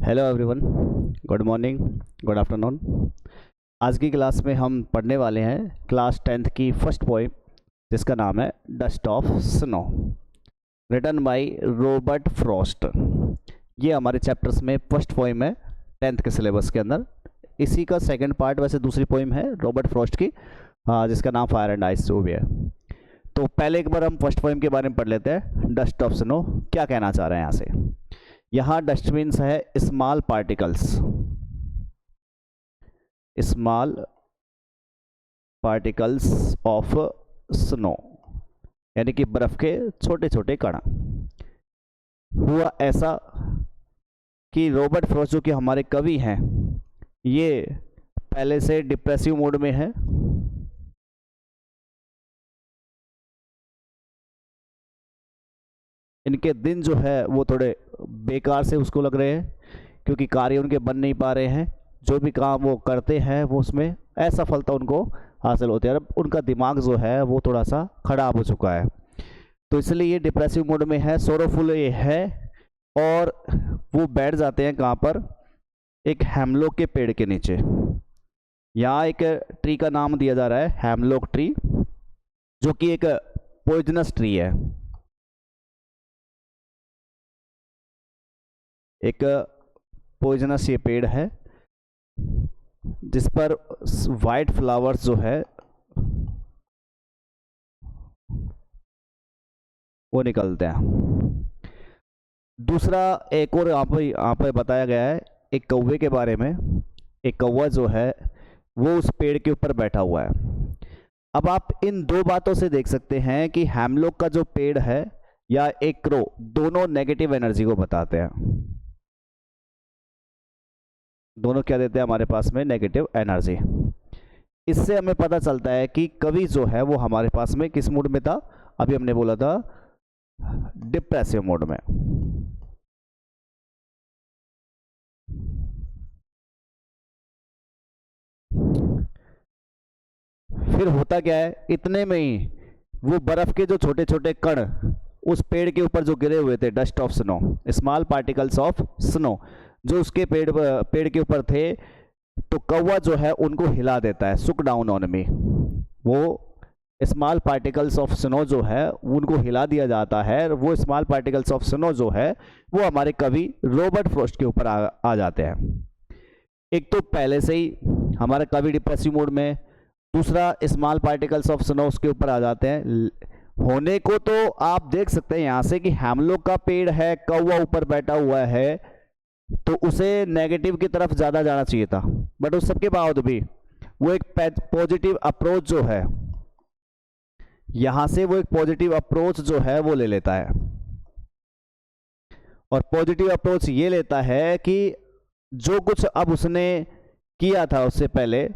Hello everyone, good morning, good afternoon. आज की class में हम पढ़ने वाले हैं क्लास 10th की फर्स्ट पोएम, जिसका नाम है dust of snow, written by Robert Frost. ये हमारे चैप्टर्स में फर्स्ट पोएम है 10th के सिलेबस के अंदर। इसी का सेकंड पार्ट वैसे दूसरी पोएम है रॉबर्ट फ्रॉस्ट की, जिसका नाम फायर एंड आइस जो भी है। तो पहले एक बार हम फर्स्ट पोएम के बारे में पढ़ लेते हैं। डस्ट ऑफ स्नो क्या कहना चाह रहे हैं यहाँ से। यहाँ डस्ट मीन्स है small particles, small particles of snow, यानी कि बर्फ के छोटे छोटे कण। हुआ ऐसा कि रॉबर्ट फ्रॉस्ट जो कि हमारे कवि हैं, ये पहले से डिप्रेसिव मोड में है। इनके दिन जो है वो थोड़े बेकार से उसको लग रहे हैं, क्योंकि कार्य उनके बन नहीं पा रहे हैं। जो भी काम वो करते हैं वो उसमें असफलता उनको हासिल होती है। अब उनका दिमाग जो है वो थोड़ा सा खराब हो चुका है, तो इसलिए ये डिप्रेसिव मोड में है, सोरोफुल ये है। और वो बैठ जाते हैं कहाँ पर, एक हेमलॉक के पेड़ के नीचे। यहाँ एक ट्री का नाम दिया जा रहा है हेमलॉक ट्री, जो कि एक पॉइजनस ट्री है। एक पॉइजनस ये पेड़ है जिस पर वाइट फ्लावर्स जो है वो निकलते हैं। दूसरा एक और यहाँ पे बताया गया है एक कौवे के बारे में। एक कौवा जो है वो उस पेड़ के ऊपर बैठा हुआ है। अब आप इन दो बातों से देख सकते हैं कि हेमलॉक का जो पेड़ है या एक क्रो, दोनों नेगेटिव एनर्जी को बताते हैं। दोनों क्या देते हैं हमारे पास में, नेगेटिव एनर्जी। इससे हमें पता चलता है कि कवि जो है वो हमारे पास में किस मूड में था। अभी हमने बोला था डिप्रेसिव मोड में। फिर होता क्या है, इतने में ही वो बर्फ के जो छोटे छोटे कण उस पेड़ के ऊपर जो गिरे हुए थे, dust of snow, small particles of snow, जो उसके पेड़ के ऊपर थे, तो कौवा जो है उनको हिला देता है। सुक डाउन ऑन मी, वो स्मॉल पार्टिकल्स ऑफ स्नो जो है उनको हिला दिया जाता है। वो स्मॉल पार्टिकल्स ऑफ स्नो जो है वो हमारे कवि रॉबर्ट फ्रॉस्ट के ऊपर आ जाते हैं। एक तो पहले से ही हमारा कवि डिप्रेसिव मोड में, दूसरा स्मॉल पार्टिकल्स ऑफ स्नो उसके ऊपर आ जाते हैं। होने को तो आप देख सकते हैं यहाँ से कि हेमलॉक का पेड़ है, कौवा ऊपर बैठा हुआ है, तो उसे नेगेटिव की तरफ ज़्यादा जाना चाहिए था। बट उस सबके बावजूद भी वो एक पॉजिटिव अप्रोच जो है, यहां से वो एक पॉजिटिव अप्रोच जो है वो ले लेता है। और पॉजिटिव अप्रोच ये लेता है कि जो कुछ अब उसने किया था उससे पहले,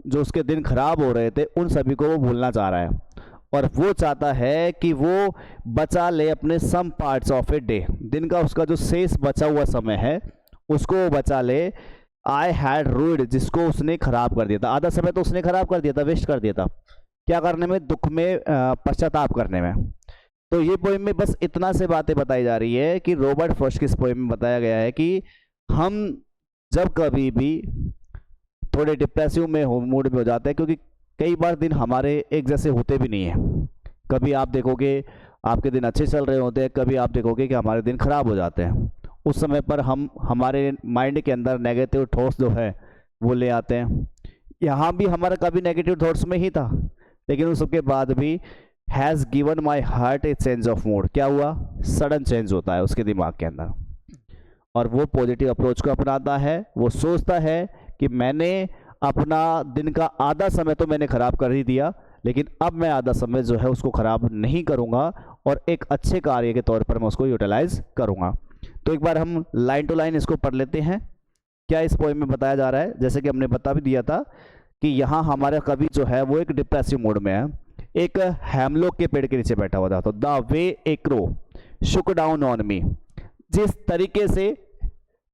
जो उसके दिन खराब हो रहे थे, उन सभी को वो भूलना चाह रहा है। और वो चाहता है कि वो बचा ले अपने some parts of a day, दिन का उसका जो शेष बचा हुआ समय है उसको वो बचा ले। आई हैड रूइड, जिसको उसने खराब कर दिया था। आधा समय तो उसने खराब कर दिया था, वेस्ट कर दिया था। क्या करने में, दुख में, पश्चाताप करने में। तो ये पोएम में बस इतना से बातें बताई जा रही है कि रॉबर्ट फ्रॉस्ट की इस पोएम में बताया गया है कि हम जब कभी भी थोड़े डिप्रेसिव में मूड में हो जाते हैं, क्योंकि कई बार दिन हमारे एक जैसे होते भी नहीं है। कभी आप देखोगे आपके दिन अच्छे चल रहे होते हैं, कभी आप देखोगे कि हमारे दिन खराब हो जाते हैं। उस समय पर हम हमारे माइंड के अंदर नेगेटिव थॉट्स जो है वो ले आते हैं। यहाँ भी हमारा कभी नेगेटिव थॉट्स में ही था, लेकिन उस सबके बाद भी has given my heart A change of mood. क्या हुआ, सडन चेंज होता है उसके दिमाग के अंदर, और वो पॉजिटिव अप्रोच को अपनाता है। वो सोचता है कि मैंने अपना दिन का आधा समय तो मैंने खराब कर ही दिया, लेकिन अब मैं आधा समय जो है उसको खराब नहीं करूँगा और एक अच्छे कार्य के तौर पर मैं उसको यूटिलाइज करूँगा। तो एक बार हम लाइन टू लाइन इसको पढ़ लेते हैं, क्या इस पोएम में बताया जा रहा है। जैसे कि हमने बता भी दिया था कि यहाँ हमारा कवि जो है वो एक डिप्रेसिव मोड में है। एक हेमलॉक के पेड़ के नीचे बैठा हुआ था। तो the way A crow Shuk down on me, जिस तरीके से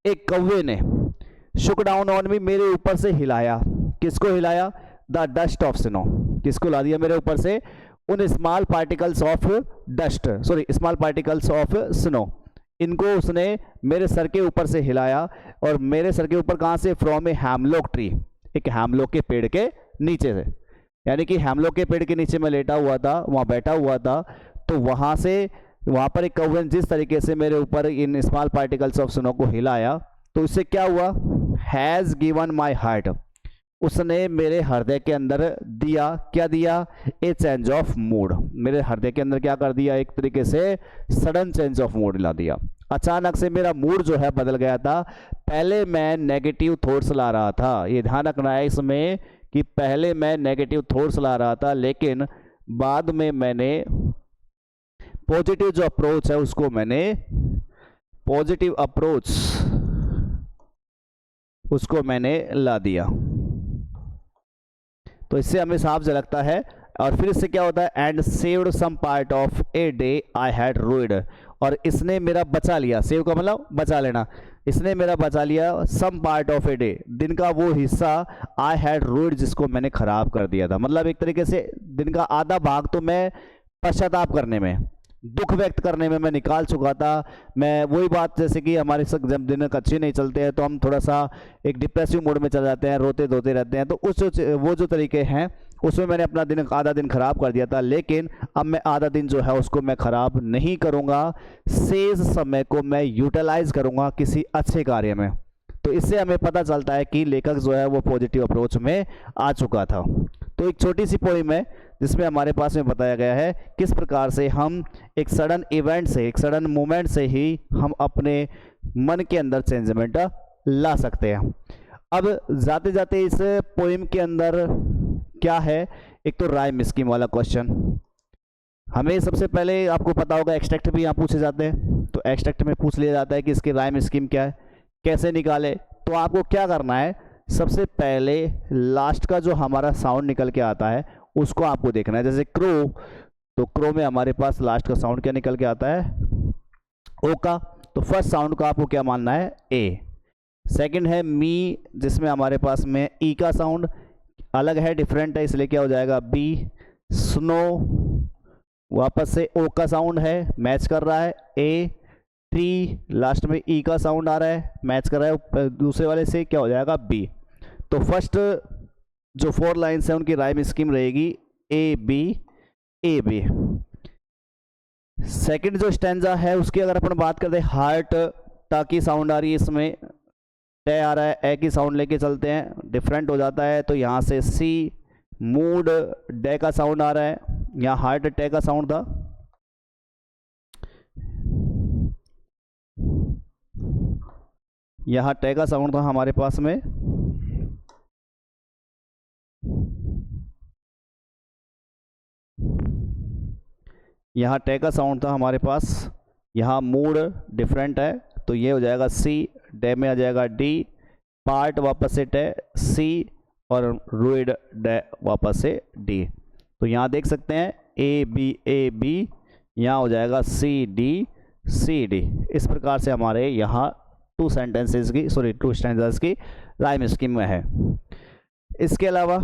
एक कौवे ने शुक डाउन ऑन मी, मेरे ऊपर से हिलाया। किसको हिलाया, द डस्ट ऑफ स्नो, किसको ला दिया मेरे ऊपर से, उन small particles of dust, sorry small particles of snow, इनको उसने मेरे सर के ऊपर से हिलाया, और मेरे सर के ऊपर कहाँ से? फ्रॉम ए हैमलॉक ट्री, एक हैमलॉक के पेड़ के नीचे से, यानी कि हैमलॉक के पेड़ के नीचे मैं लेटा हुआ था, वहाँ बैठा हुआ था, तो वहाँ से वहाँ पर एक कौवे जिस तरीके से मेरे ऊपर in small particles of snow को हिलाया, तो इससे क्या हुआ? हैज़ गिवन माई हार्ट, उसने मेरे हृदय के अंदर दिया, क्या दिया? ए चेंज ऑफ मूड, मेरे हृदय के अंदर क्या कर दिया? एक तरीके से सडन चेंज ऑफ मूड ला दिया। अचानक से मेरा मूड जो है बदल गया था। पहले मैं नेगेटिव थॉट्स ला रहा था, ये ध्यान रखना है इसमें कि पहले मैं नेगेटिव थॉट्स ला रहा था, लेकिन बाद में मैंने पॉजिटिव जो अप्रोच है उसको मैंने पॉजिटिव अप्रोच उसको मैंने ला दिया। तो इससे हमें साफ झलकता है। और फिर इससे क्या होता है? And saved some part of a day I had ruined, और इसने मेरा बचा लिया, सेव का मतलब बचा लेना, इसने मेरा बचा लिया some part of a day, दिन का वो हिस्सा आई हैड रूइड जिसको मैंने खराब कर दिया था। मतलब एक तरीके से दिन का आधा भाग तो मैं पश्चाताप करने में, दुख व्यक्त करने में मैं निकाल चुका था। मैं वही बात, जैसे कि हमारे साथ जब दिन अच्छे नहीं चलते हैं तो हम थोड़ा सा एक डिप्रेसिव मोड में चले जाते हैं, रोते धोते रहते हैं, तो वो जो तरीके हैं उसमें मैंने अपना दिन आधा दिन खराब कर दिया था। लेकिन अब मैं आधा दिन जो है उसको मैं खराब नहीं करूँगा, शेष समय को मैं यूटिलाइज करूँगा किसी अच्छे कार्य में। तो इससे हमें पता चलता है कि लेखक जो है वो पॉजिटिव अप्रोच में आ चुका था। तो एक छोटी सी पोइम है जिसमें हमारे पास में बताया गया है किस प्रकार से हम एक सडन इवेंट से, एक सडन मोमेंट से ही हम अपने मन के अंदर चेंजमेंट ला सकते हैं। अब जाते जाते इस पोइम के अंदर क्या है? एक तो राइम स्कीम वाला क्वेश्चन। हमें सबसे पहले आपको पता होगा एक्सट्रैक्ट भी यहाँ पूछे जाते हैं, तो एक्सट्रैक्ट में पूछ लिया जाता है कि इसकी राइम स्कीम क्या है, कैसे निकाले। तो आपको क्या करना है? सबसे पहले लास्ट का जो हमारा साउंड निकल के आता है उसको आपको देखना है। जैसे क्रो, तो क्रो में हमारे पास लास्ट का साउंड क्या निकल के आता है? ओ का। तो फर्स्ट साउंड का आपको क्या मानना है? ए। सेकंड है मी, जिसमें हमारे पास में ई का साउंड अलग है, डिफरेंट है, इसलिए क्या हो जाएगा? बी। स्नो, वापस से ओ का साउंड है, मैच कर रहा है। ए। ट्री, लास्ट में ई का साउंड आ रहा है, मैच कर रहा है दूसरे वाले से, क्या हो जाएगा? बी। तो फर्स्ट जो 4 लाइन्स है उनकी राइम स्कीम रहेगी A B A B. Second जो स्टैंजा है उसकी अगर अपन बात करते हैं, हार्ट टा की साउंड आ रही है, इसमें टे आ रहा है, ए की साउंड लेके चलते हैं, डिफरेंट हो जाता है। तो यहाँ से सी। मूड, डे का साउंड आ रहा है, यहाँ हार्ट टे का साउंड था। यहाँ टे का साउंड था हमारे पास में, यहाँ टे का साउंड था हमारे पास, यहाँ मूड डिफरेंट है, तो ये हो जाएगा सी। डे में आ जाएगा डी, पार्ट वापस से टे सी, और रूइड डे वापस से डी। तो यहाँ देख सकते हैं ए बी, यहाँ हो जाएगा सी डी सी डी। इस प्रकार से हमारे यहाँ 2 स्टैंजास की राइम स्कीम में है। इसके अलावा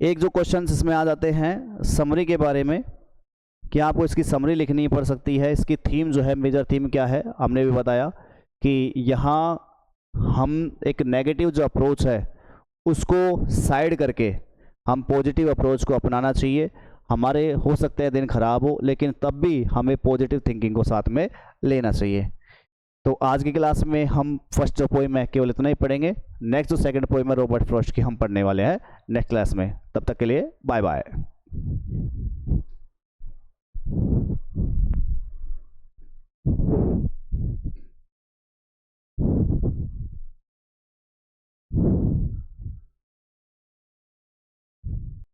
एक जो क्वेश्चन इसमें आ जाते हैं समरी के बारे में, कि आपको इसकी समरी लिखनी पड़ सकती है। इसकी थीम जो है, मेजर थीम क्या है, हमने भी बताया कि यहाँ हम एक नेगेटिव जो अप्रोच है उसको साइड करके हम पॉजिटिव अप्रोच को अपनाना चाहिए। हमारे हो सकते हैं दिन खराब हो, लेकिन तब भी हमें पॉजिटिव थिंकिंग को साथ में लेना चाहिए। तो आज की क्लास में हम फर्स्ट जो पोइम है केवल इतना ही पढ़ेंगे। नेक्स्ट जो सेकंड पोइम है रॉबर्ट फ्रॉस्ट की हम पढ़ने वाले हैं नेक्स्ट क्लास में। तब तक के लिए बाय बाय।